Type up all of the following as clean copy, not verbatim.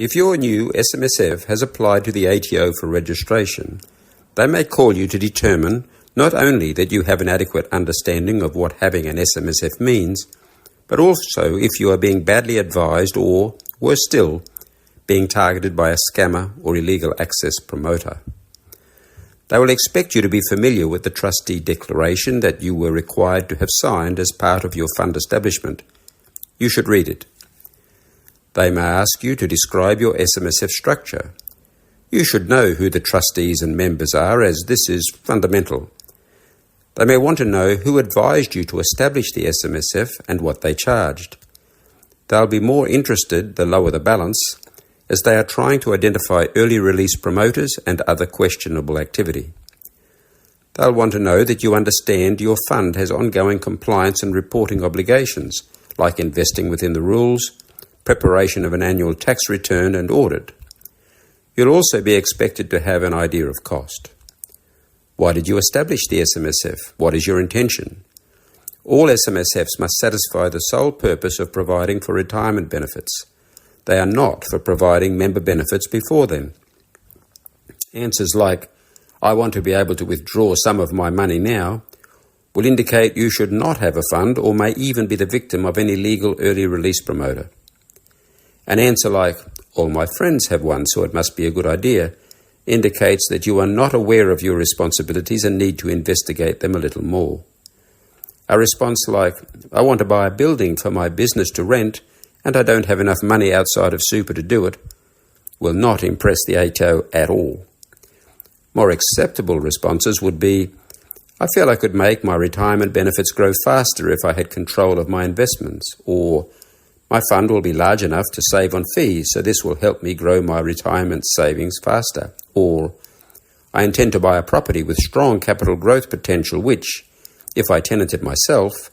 If your new SMSF has applied to the ATO for registration, they may call you to determine not only that you have an adequate understanding of what having an SMSF means, but also if you are being badly advised or, worse still, being targeted by a scammer or illegal access promoter. They will expect you to be familiar with the trustee declaration that you were required to have signed as part of your fund establishment. You should read it. They may ask you to describe your SMSF structure. You should know who the trustees and members are, as this is fundamental. They may want to know who advised you to establish the SMSF and what they charged. They'll be more interested the lower the balance, as they are trying to identify early release promoters and other questionable activity. They'll want to know that you understand your fund has ongoing compliance and reporting obligations, like investing within the rules, preparation of an annual tax return and audit. You'll also be expected to have an idea of cost. Why did you establish the SMSF? What is your intention? All SMSFs must satisfy the sole purpose of providing for retirement benefits. They are not for providing member benefits before them. Answers like, "I want to be able to withdraw some of my money now," will indicate you should not have a fund or may even be the victim of an illegal early release promoter. An answer like, "All my friends have one, so it must be a good idea," indicates that you are not aware of your responsibilities and need to investigate them a little more. A response like, "I want to buy a building for my business to rent, and I don't have enough money outside of super to do it," will not impress the ATO at all. More acceptable responses would be, "I feel I could make my retirement benefits grow faster if I had control of my investments," or "My fund will be large enough to save on fees, so this will help me grow my retirement savings faster," or "I intend to buy a property with strong capital growth potential which, if I tenant it myself,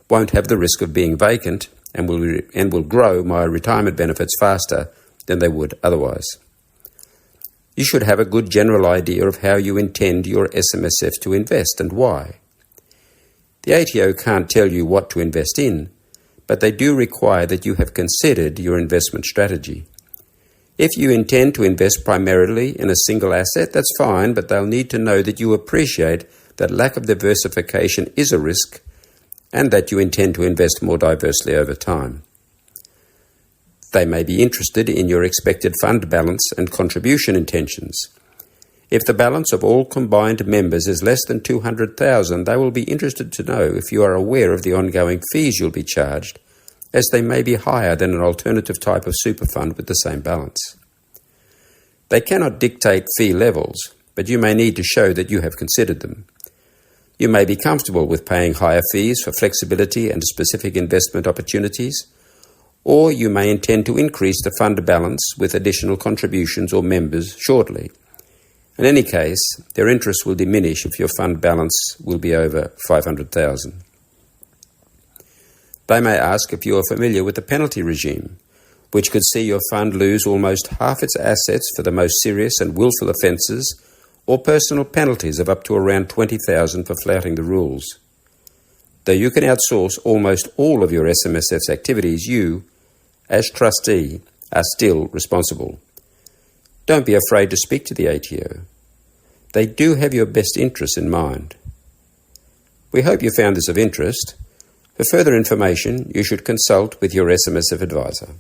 won't have the risk of being vacant and will grow my retirement benefits faster than they would otherwise." You should have a good general idea of how you intend your SMSF to invest and why. The ATO can't tell you what to invest in, but they do require that you have considered your investment strategy. If you intend to invest primarily in a single asset, that's fine, but they'll need to know that you appreciate that lack of diversification is a risk and that you intend to invest more diversely over time. They may be interested in your expected fund balance and contribution intentions. If the balance of all combined members is less than $200,000, they will be interested to know if you are aware of the ongoing fees you'll be charged, as they may be higher than an alternative type of super fund with the same balance. They cannot dictate fee levels, but you may need to show that you have considered them. You may be comfortable with paying higher fees for flexibility and specific investment opportunities, or you may intend to increase the fund balance with additional contributions or members shortly. In any case, their interest will diminish if your fund balance will be over $500,000. They may ask if you are familiar with the penalty regime, which could see your fund lose almost half its assets for the most serious and willful offences, or personal penalties of up to around $20,000 for flouting the rules. Though you can outsource almost all of your SMSF's activities, you, as trustee, are still responsible. Don't be afraid to speak to the ATO. They do have your best interests in mind. We hope you found this of interest. For further information, you should consult with your SMSF advisor.